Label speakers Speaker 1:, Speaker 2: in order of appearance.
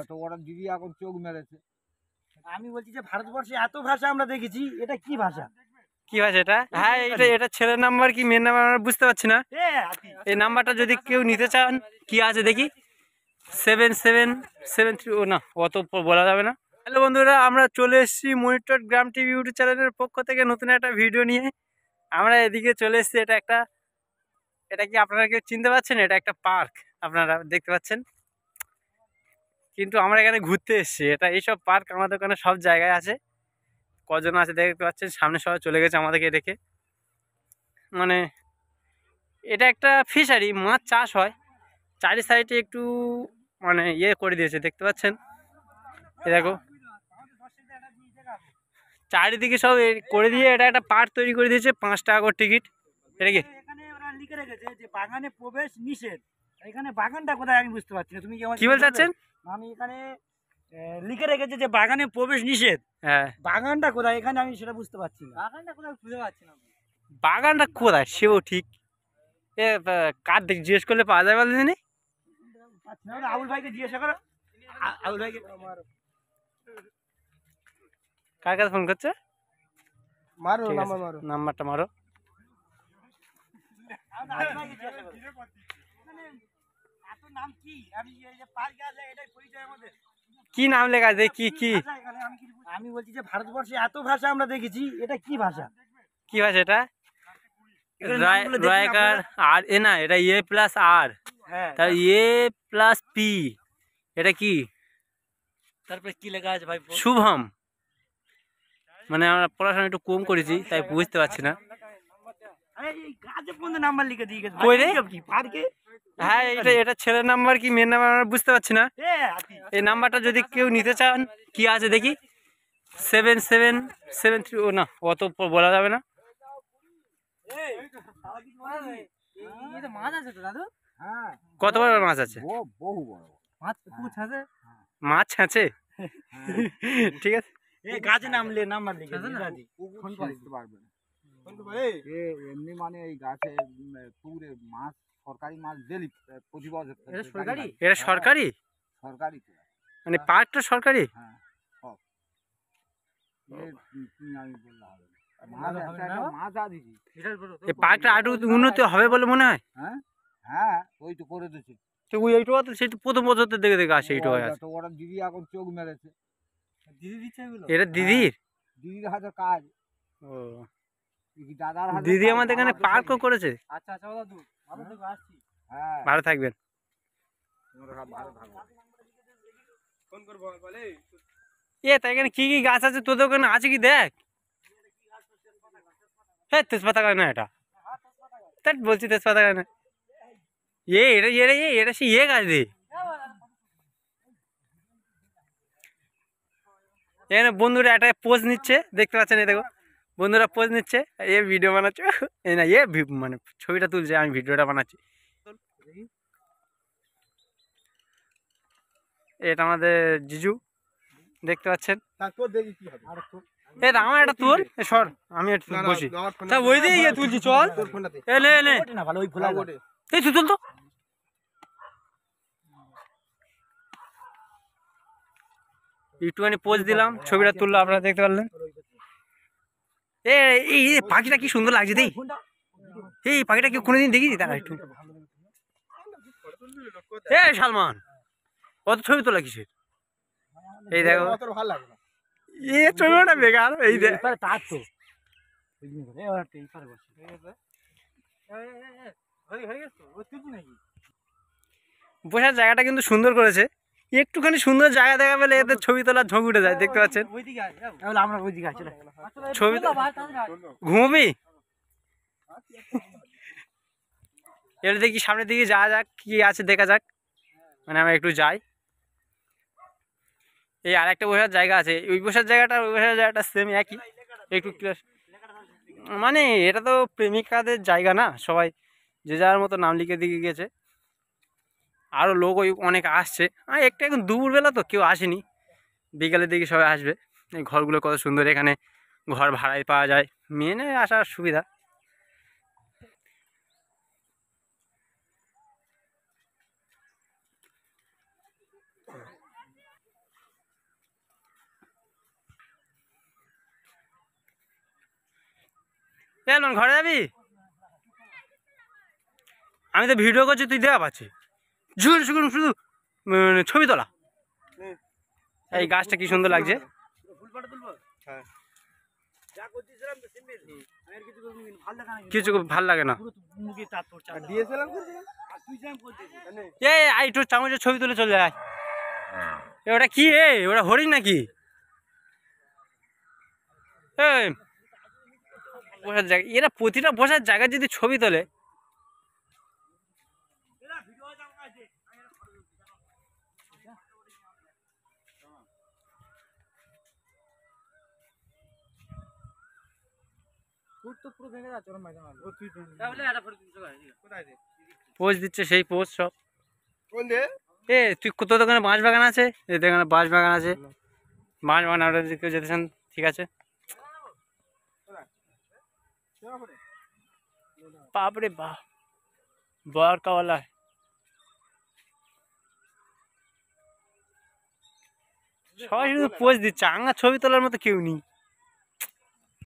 Speaker 1: তো ওরা দিদি এখন চোখ মেরেছে।
Speaker 2: আমি বলছি যে ভারতবর্ষে এত ভাষা আমরা দেখেছি, এটা কি ভাষা?
Speaker 3: কি ভাষা এটা? হ্যাঁ, এটা ছেলের নাম্বার কি মেয়ের নাম্বার আমরা বুঝতে পারছি না। এই নাম্বারটা যদি কেউ নিতে চান, কি আছে দেখি 7773। ও না, অত বলা যাবে না। হ্যালো বন্ধুরা, আমরা চলে এসেছি মনিটর গ্রাম টিভি ইউটিউব চ্যানেলের পক্ষ থেকে নতুন একটা ভিডিও নিয়ে। আমরা এদিকে চলে এসেছি। এটা কি আপনারা কেউ চিনতে পারছেন? এটা একটা পার্ক, আপনারা দেখতে পাচ্ছেন। কিন্তু আমরা এখানে ঘুরতে এসেছি। এইসব পার্ক আমাদের ওখানে সব জায়গায় আছে। কজন আছে দেখতে পাচ্ছেন, সামনে সবাই চলে গেছে আমাদেরকে রেখে। মানে এটা একটা ফিশারি, মাছ চাষ হয়। চারি সাইডে একটু মানে করে দিয়েছে, দেখতে পাচ্ছেন। এ দেখো চারিদিকে সব করে দিয়ে এটা একটা পার্ক তৈরি করে দিয়েছে। 5 টাকা করে টিকিট। এটা কি
Speaker 2: এখানে ওরা লিখে রেখেছে যে বাগানে প্রবেশ নিষেধ। এখানে বাগানটা কোথায় আমি বুঝতে পারছি না। তুমি
Speaker 3: কি বলতে চাচ্ছেন?
Speaker 2: আমি এখানে লিখে রেখেছে যে বাগানে প্রবেশ নিষেধ।
Speaker 3: হ্যাঁ,
Speaker 2: বাগানটা কোথায় এখানে আমি সেটা বুঝতে পারছি না। বাগানটা কোথায় খুঁজে পাচ্ছি না।
Speaker 3: বাগানটা কোথায় সেও ঠিক। কার দিক জিজ্ঞেস করলে পাওয়া যায় বলে জানি।
Speaker 2: আবুল ভাইকে জিজ্ঞাসা করো। আবুল ভাইকে
Speaker 3: কার কাছে ফোন করছে?
Speaker 1: মারো নাম্বার, মারো
Speaker 3: নাম্বারটা মারো। কি নাম লেখা আছে? কি
Speaker 2: আমি বলছি যে ভারতবর্ষে এত ভাষা আমরা দেখেছি, এটা কি ভাষা?
Speaker 3: কি ভাষা এটা? রায়কার আর এ না, এটা A+R, তার A+P। এটা কি?
Speaker 2: তারপরে কি লেখা আছে ভাই?
Speaker 3: শুভম। মানে আমরা পড়াশোনা একটু কম করেছি, তাই বুঝতে পারছি না।
Speaker 2: নাম্বার লিখে দিয়ে গেছে।
Speaker 3: হ্যাঁ, এটা ছেলের নাম্বার কি মেয়ের নাম্বার আমরা বুঝতে পারছি না। এই নাম্বারটা যদি কেউ নিতে চান, কি আছে দেখি 7773। ও না, অত বলা যাবে না। কত বড় মাছ আছে?
Speaker 1: বহু বড়
Speaker 3: মাছ আছে। ঠিক আছে,
Speaker 2: গাছে নামলে নাম্বার লিখে
Speaker 1: ফোন করতে পারবেন। এমনি মানে এই গাছে পুকুরে মাছ, সরকারি মাছ ডেলি প্রতি বছর।
Speaker 3: এটা সরকারি?
Speaker 1: সরকারি
Speaker 3: মানে পার্কটা সরকারি?
Speaker 1: হ্যাঁ, সব। আমি বললাম মাছ আছে।
Speaker 3: এই পার্কটা আরো উন্নতি হবে বলে মনে হয়।
Speaker 1: হ্যাঁ হ্যাঁ, ওই তো করে দিচ্ছে।
Speaker 3: তো এইটুকু তো সেই প্রথম বছর দেখে দেখে আসে। এইটুকু আছে
Speaker 1: তো ওরা দিদি এখন চোখ মেরেছে।
Speaker 2: দিদি দিচ্ছে এগুলো?
Speaker 3: এটা দিদির?
Speaker 1: দিদির হাতে কাজ।
Speaker 3: ও,
Speaker 1: দাদার হাতে
Speaker 3: দিদি আমাদের এখানে পার্কও করেছে।
Speaker 2: আচ্ছা আচ্ছা দাদু, ভালো থেকো, আসছি।
Speaker 1: হ্যাঁ,
Speaker 3: ভালো থাকবেন।
Speaker 1: ভালো থাকবে। ফোন করবো বলে।
Speaker 3: তাই এখানে কি কি গাছ আছে তোদের ওখানে আছে কি দেখ। হ্যাঁ, তেজপাতা গাছ না এটা? তাই বলছি তেজপাতা গাছ না। এটা সে গাছ রে। এখানে বন্ধুরা একটা পোজ নিচ্ছে, দেখতে পাচ্ছেন। এই দেখো বন্ধুরা পোজ নিচ্ছে, ভিডিও বানাচ্ছে। এই না, মানে ছবিটা তুলছে, আমি ভিডিওটা বানাচ্ছি। এটা আমাদের জিজু, দেখতে পাচ্ছেন। আমার একটা তুল, সর আমি একটু বসি। ওই দিকে গিয়ে তুলছি, চল। এই তুল তো। একটুখানি পোজ দিলাম, ছবিটা তুললো, আপনারা দেখতে পারলেন। এই পাখিটা কি সুন্দর লাগছে দেই। এই পাখিটা কি কোনোদিন দেখিস? তারা একটু সালমান, কত ছবি তোলা কিসের? এই দেখো, ছবিটা বেকার। এই দেখ, বসার জায়গাটা কিন্তু সুন্দর করেছে। একটুখানি সুন্দর জায়গা দেখা পেলে এদের ছবি তোলার ঝোঁক উঠে যায়, দেখতে পাচ্ছেন। ছবি ঘুমবি? এবার দেখি সামনের দিকে যাওয়া যাক, কি আছে দেখা যাক। মানে আমরা একটু যাই। এই আর একটা বসার জায়গা আছে, ওই বসার জায়গাটা সেম একই, একটু মানে এটা তো প্রেমিকাদের জায়গা না, সবাই যে যার মতো নাম লিখে দিয়ে গেছে। আরও লোক অনেক আসছে। একটা এখন দুপুরবেলা তো কেউ আসেনি, বিকালের দিকে সবাই আসবে। এই ঘরগুলো কত সুন্দর, এখানে ঘর ভাড়ায় পাওয়া যায়, মেনে আসার সুবিধা। এলন ঘরে যাবি? আমি তো ভিডিও করছি, তুই দেখা পাচ্ছি ঝুল শুধু শুধু ছবি তোলা। এই গাছটা কি সুন্দর লাগছে।
Speaker 2: ফুল ফটো তুলবো।
Speaker 1: হ্যাঁ।
Speaker 2: যা করতেছিলাম তো সিম্বির আমি কিছু করবো না, ভালো লাগা না
Speaker 3: কিছু ভাল লাগে না।
Speaker 2: পুরো মুখে তার তোর চাল
Speaker 1: ডিএসএলআর করছিস?
Speaker 2: আর তুই যেমন করতেছিস
Speaker 3: এই আই তোর চামচের ছবি তুলে চলে যায়। ওটা কি ওটা হরিণ নাকি? বসার জায়গা, এরা প্রতিটা বসার জায়গায় যদি ছবি তোলে। পোজ দিচ্ছে সেই পোজ সব। তুই কোথাও দোকানে বাঁশ বাগান আছে, এখানে বাঁশ বাগান আছে, বাঁশ বাগান আপনারা যদি কেউ যেতে চান ঠিক আছে। বাপরে বাপ, বরকাওয়ালা সবাই শুধু পোজ দিচ্ছে, আঙ্গা ছবি তোলার মতো কেউ নেই।